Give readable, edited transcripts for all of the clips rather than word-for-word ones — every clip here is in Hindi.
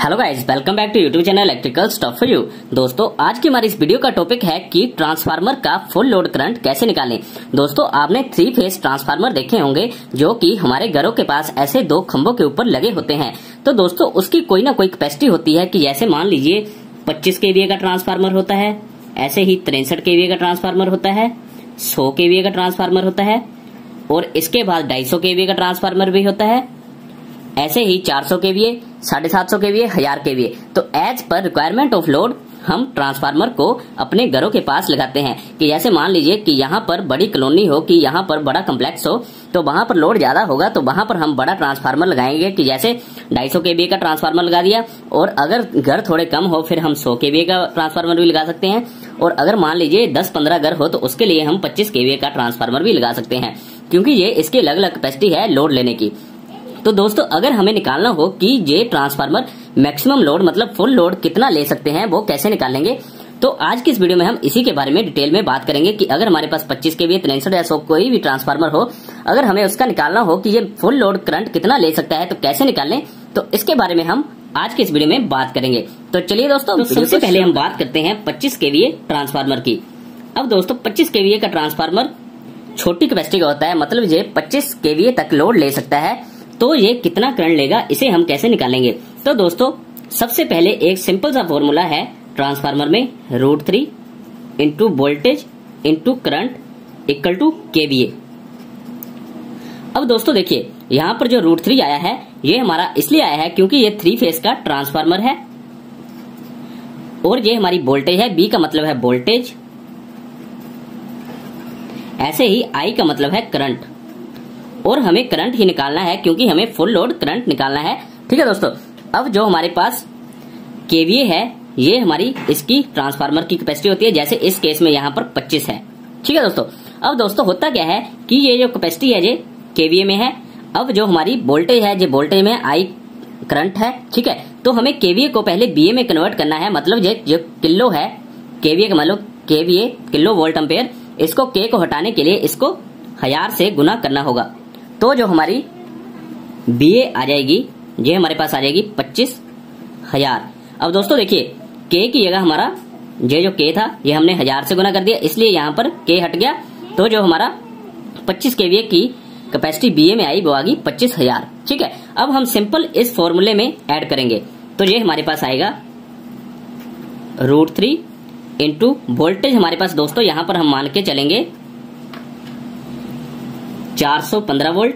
Hello guys, welcome back to YouTube channel electrical stuff for you. दोस्तों, आज की हमारी इस वीडियो का टॉपिक है कि ट्रांसफार्मर का फुल लोड करंट कैसे निकालें। दोस्तों, आपने 3 फेज ट्रांसफार्मर देखे होंगे जो कि हमारे घरों के पास ऐसे 2 खंभों के ऊपर लगे होते हैं। तो दोस्तों, उसकी कोई ना कोई कैपेसिटी होती है कि जैसे मान लीजिए 25 kVA का ट्रांसफार्मर होता है, ऐसे ही 63 kVA का ट्रांसफार्मर होता है, 100 kVA का ट्रांसफार्मर होता है और इसके बाद 250 kVA का ट्रांसफार्मर भी होता है, ऐसे ही 400 kVA, 750 kVA, 1000 kVA। तो as per requirement of load हम ट्रांसफार्मर को अपने घरों के पास लगाते हैं कि जैसे मान लीजिए कि यहाँ पर बड़ी कॉलोनी हो, कि यहाँ पर बड़ा कम्प्लेक्स हो, तो वहां पर लोड ज्यादा होगा तो वहां पर हम बड़ा ट्रांसफार्मर लगाएंगे कि जैसे 250 kVA का ट्रांसफार्मर लगा दिया। और अगर घर थोड़े कम हो फिर हम 100 kVA का ट्रांसफार्मर भी लगा सकते हैं। और अगर मान लीजिए 10-15 घर हो तो उसके लिए हम 25 kVA का ट्रांसफार्मर भी लगा सकते हैं, क्योंकि ये इसकी अलग अलग कैपेसिटी है लोड लेने की। तो दोस्तों, अगर हमें निकालना हो कि ये ट्रांसफार्मर मैक्सिमम लोड मतलब फुल लोड कितना ले सकते हैं, वो कैसे निकालेंगे, तो आज की इस वीडियो में हम इसी के बारे में डिटेल में बात करेंगे कि अगर हमारे पास 25 kVA, 63 या 100 कोई भी ट्रांसफार्मर हो, अगर हमें उसका निकालना हो कि ये फुल लोड करंट कितना ले सकता है तो कैसे निकालें, तो इसके बारे में हम आज के इस वीडियो में बात करेंगे। तो चलिए दोस्तों, सबसे पहले हम बात करते हैं 25 kVA ट्रांसफार्मर की। अब दोस्तों, 25 kVA का ट्रांसफार्मर छोटी कैपेसिटी का होता है, मतलब ये 25 kVA तक लोड ले सकता है। तो ये कितना करंट लेगा, इसे हम कैसे निकालेंगे। तो दोस्तों, सबसे पहले एक सिंपल सा फॉर्मूला है ट्रांसफार्मर में, √3 into voltage into current equal to KVA। अब दोस्तों देखिए, यहां पर जो √3 आया है ये हमारा इसलिए आया है क्योंकि ये 3 फेज का ट्रांसफार्मर है और ये हमारी वोल्टेज है। B का मतलब है वोल्टेज, ऐसे ही I का मतलब है करंट, और हमें करंट ही निकालना है क्योंकि हमें फुल लोड करंट निकालना है। ठीक है दोस्तों, अब जो हमारे पास KVA है ये हमारी इसकी ट्रांसफार्मर की कैपेसिटी होती है, जैसे इस केस में यहाँ पर 25 है। ठीक है दोस्तों, अब दोस्तों होता क्या है कि ये जो कैपेसिटी है ये KVA में है। अब जो हमारी वोल्टेज है ये वोल्टेज में I करंट है। ठीक है, तो हमें KVA को पहले BA में कन्वर्ट करना है, मतलब ये जो किलो है KVA का मतलब KVA किलो वोल्ट एम्पेयर, इसको K को हटाने के लिए इसको 1000 से गुना करना होगा। तो जो हमारी BA आ जाएगी ये हमारे पास आ जाएगी 25,000। अब दोस्तों देखिए, K की जगह हमारा ये जो K था ये हमने 1000 से गुना कर दिया, इसलिए यहाँ पर K हट गया। तो जो हमारा 25 kVA की कैपेसिटी BA में आई वो आ गई 25,000। ठीक है, अब हम सिंपल इस फॉर्मूले में ऐड करेंगे तो ये हमारे पास आएगा √3 इंटू वोल्टेज हमारे पास दोस्तों यहाँ पर हम मान के चलेंगे 415 वोल्ट,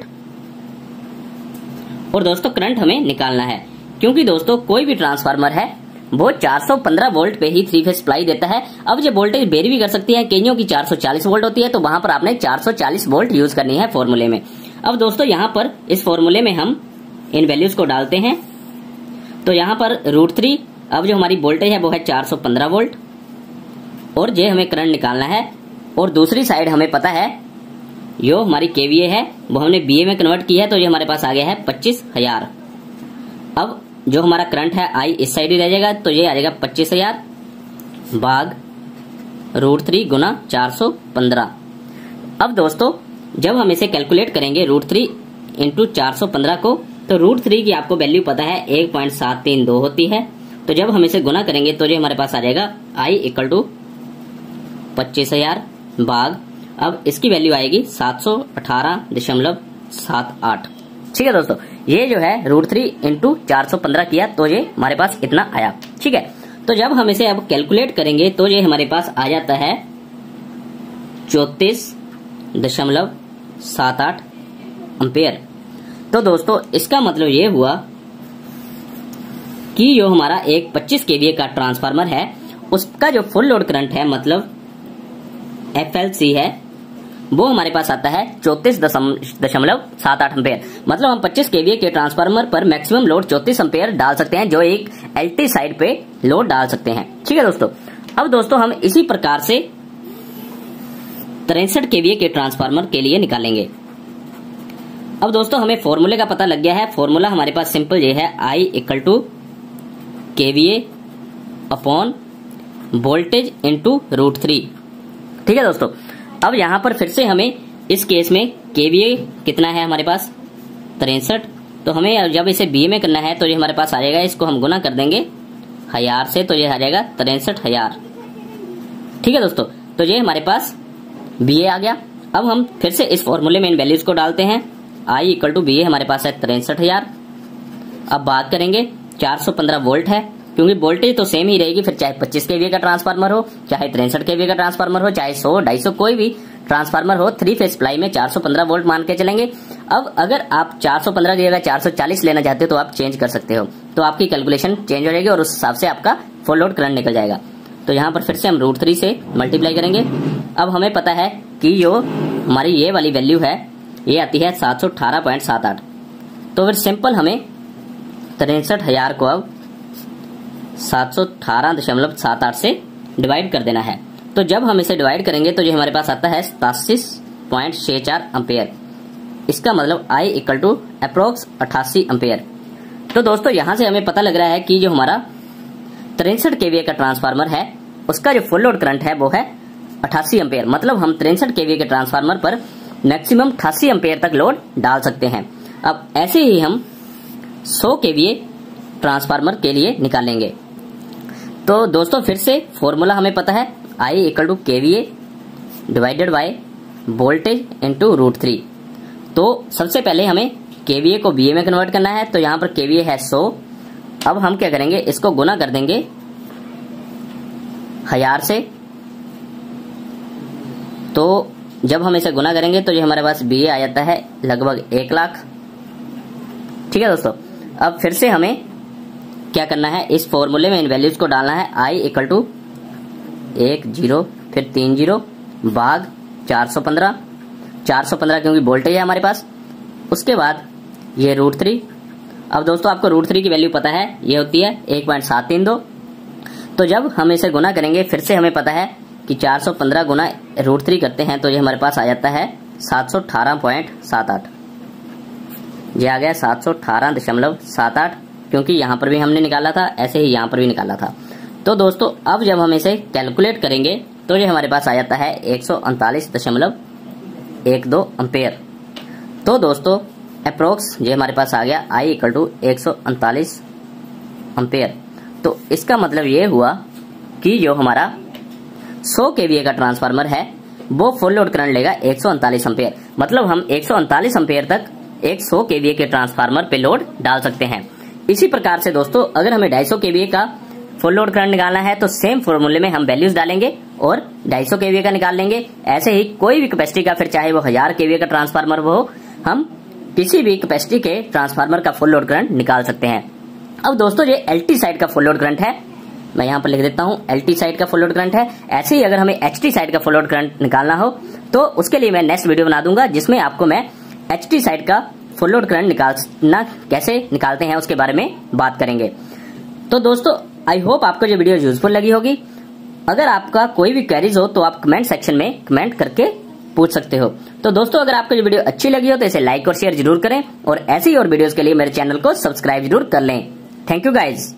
और दोस्तों करंट हमें निकालना है क्योंकि दोस्तों कोई भी ट्रांसफार्मर है वो 415 वोल्ट पे ही 3 फेज सप्लाई देता है। अब ये वोल्टेज वेरी भी कर सकती है, कईयों की 440 वोल्ट होती है, तो वहां पर आपने 440 वोल्ट यूज करनी है फॉर्मूले में। अब दोस्तों यहाँ पर इस फॉर्मूले में हम इन वैल्यूज को डालते हैं, तो यहाँ पर √3, अब जो हमारी वोल्टेज है वो है 415 वोल्ट और ये हमें करंट निकालना है। और दूसरी साइड हमें पता है जो हमारी KVA है वो हमने BA में कन्वर्ट की है, तो ये हमारे पास आ गया है 25,000। अब जो हमारा करंट है I इस साइड ही रह जाएगा, तो ये आ जाएगा 25,000 भाग √3 गुना 415। अब दोस्तों जब हम इसे कैलकुलेट करेंगे √3 इंटू 415 को, तो √3 की आपको वैल्यू पता है 1.732 होती है। तो जब हम इसे गुना करेंगे तो ये हमारे पास आ जाएगा I इक्वल टू 25,000 भाग, अब इसकी वैल्यू आएगी 718.78। ठीक है दोस्तों, ये जो है √3 इंटू 415 किया तो ये हमारे पास इतना आया। ठीक है, तो जब हम इसे अब कैलकुलेट करेंगे तो ये हमारे पास आ जाता है 34.78 एम्पेयर। तो दोस्तों इसका मतलब ये हुआ कि जो हमारा एक 25 kVA का ट्रांसफार्मर है उसका जो फुल लोड करंट है मतलब FLC है वो हमारे पास आता है 34.78 एम्पेयर। मतलब हम 25 kVA के ट्रांसफार्मर पर मैक्सिमम लोड 34 एम्पेयर डाल सकते हैं, जो एक LT साइड पे लोड डाल सकते हैं। ठीक है दोस्तों, अब दोस्तों हम इसी प्रकार से 63 kVA के ट्रांसफार्मर के लिए निकालेंगे। अब दोस्तों हमें फॉर्मूले का पता लग गया है, फॉर्मूला हमारे पास सिंपल ये है I equal to KVA upon voltage into √3। ठीक है दोस्तों, अब यहां पर फिर से हमें इस केस में KVA कितना है हमारे पास 63, तो हमें जब इसे BA में करना है तो ये हमारे पास आ जाएगा, इसको हम गुना कर देंगे 1000 से, तो ये आ जाएगा 63,000। ठीक है दोस्तों, तो ये हमारे पास BA आ गया। अब हम फिर से इस फॉर्मूले में इन वैल्यूज को डालते हैं। I = BA हमारे पास है 63,000। अब बात करेंगे 415 वोल्ट है, क्योंकि वोल्टेज तो सेम ही रहेगी, फिर चाहे 25 kVA का ट्रांसफार्मर हो, चाहे 63 kVA का ट्रांसफार्मर हो, चाहे 100, 250 कोई भी ट्रांसफार्मर हो, 3 फेज सप्लाई में 415 वोल्ट मान के चलेंगे। अब अगर आप 415 की जगह 440 लेना चाहते हो तो आप चेंज कर सकते हो, तो आपकी कैलकुलेशन चेंज हो जाएगी और उस हिसाब से आपका फुल लोड करंट निकल जाएगा। तो यहाँ पर फिर से हम √3 से मल्टीप्लाई करेंगे। अब हमें पता है कि जो हमारी ये वाली वैल्यू है ये आती है 718.78। तो फिर सिंपल हमें 63,000 को अब 718.78 से डिवाइड कर देना है। तो जब हम इसे डिवाइड करेंगे तो ये हमारे पास आता है 87.64 एम्पेयर। इसका मतलब I = अप्रोक्स 88 एम्पेयर। तो दोस्तों यहां से हमें पता लग रहा है कि जो हमारा 63 kVA का ट्रांसफार्मर है उसका जो फुल लोड करंट है वो है 88 एम्पेयर। मतलब हम 63 kVA के ट्रांसफार्मर पर मैक्सिमम 88 एम्पेयर तक लोड डाल सकते हैं। अब ऐसे ही हम 100 kVA ट्रांसफार्मर के लिए निकालेंगे। तो दोस्तों फिर से फॉर्मूला हमें पता है, I = kVA divided by voltage into √3। तो सबसे पहले हमें kVA को BA में कन्वर्ट करना है, तो यहां पर kVA है 100। अब हम क्या करेंगे, इसको गुना कर देंगे 1000 से। तो जब हम इसे गुना करेंगे तो ये हमारे पास BA आ जाता है लगभग 1 लाख। ठीक है दोस्तों, अब फिर से हमें क्या करना है, इस फॉर्मूले में इन वैल्यूज को डालना है। I = 1 0 फिर 3 0 भाग 415 क्योंकि वोल्टेज है हमारे पास। उसके बाद ये √3। अब दोस्तों आपको √3 की वैल्यू पता है, ये होती है 1.732। तो जब हम इसे गुना करेंगे फिर से हमें पता है कि 415 गुना √3 करते हैं तो ये हमारे पास आ जाता है 718.78। ये आ गया 718.78, क्योंकि यहां पर भी हमने निकाला था, ऐसे ही यहां पर भी निकाला था। तो दोस्तों अब जब हम इसे कैलकुलेट करेंगे तो ये हमारे पास आ जाता है 139.12 एम्पेयर। तो दोस्तों अप्रोक्स ये हमारे पास आ गया I = 139 एम्पेयर। तो इसका मतलब ये हुआ कि जो हमारा 100 kVA का ट्रांसफार्मर है वो फुल लोड करंट लेगा 139 एम्पेयर। मतलब हम 139 एम्पेयर तक एक 100 kVA के ट्रांसफार्मर पे लोड डाल सकते हैं। इसी प्रकार से दोस्तों अगर हमें 250 kVA का फुल लोड करंट निकालना है तो सेम फॉर्मूले में हम वैल्यूज डालेंगे और 250 kVA का निकाल लेंगे। ऐसे ही कोई भी कैपेसिटी का, फिर चाहे वो 1000 kVA का ट्रांसफार्मर हो, हम किसी भी कैपेसिटी के ट्रांसफार्मर का फुल लोड करंट निकाल सकते हैं। अब दोस्तों ये LT साइड का फुल लोड करंट है, मैं यहाँ पर लिख देता हूँ LT साइड का फुल लोड करंट है। ऐसे ही अगर हमें HT साइड का फुल लोड करंट निकालना हो तो उसके लिए मैं नेक्स्ट वीडियो बना दूंगा, जिसमें आपको मैं HT साइड का फुल लोड करंट निकालना कैसे निकालते हैं उसके बारे में बात करेंगे। तो दोस्तों आई होप आपको ये वीडियो यूजफुल लगी होगी। अगर आपका कोई भी क्वेरीज हो तो आप कमेंट सेक्शन में कमेंट करके पूछ सकते हो। तो दोस्तों अगर आपको ये वीडियो अच्छी लगी हो तो इसे लाइक और शेयर जरूर करें और ऐसी और वीडियोस के लिए मेरे चैनल को सब्सक्राइब जरूर कर लें। Thank you guys.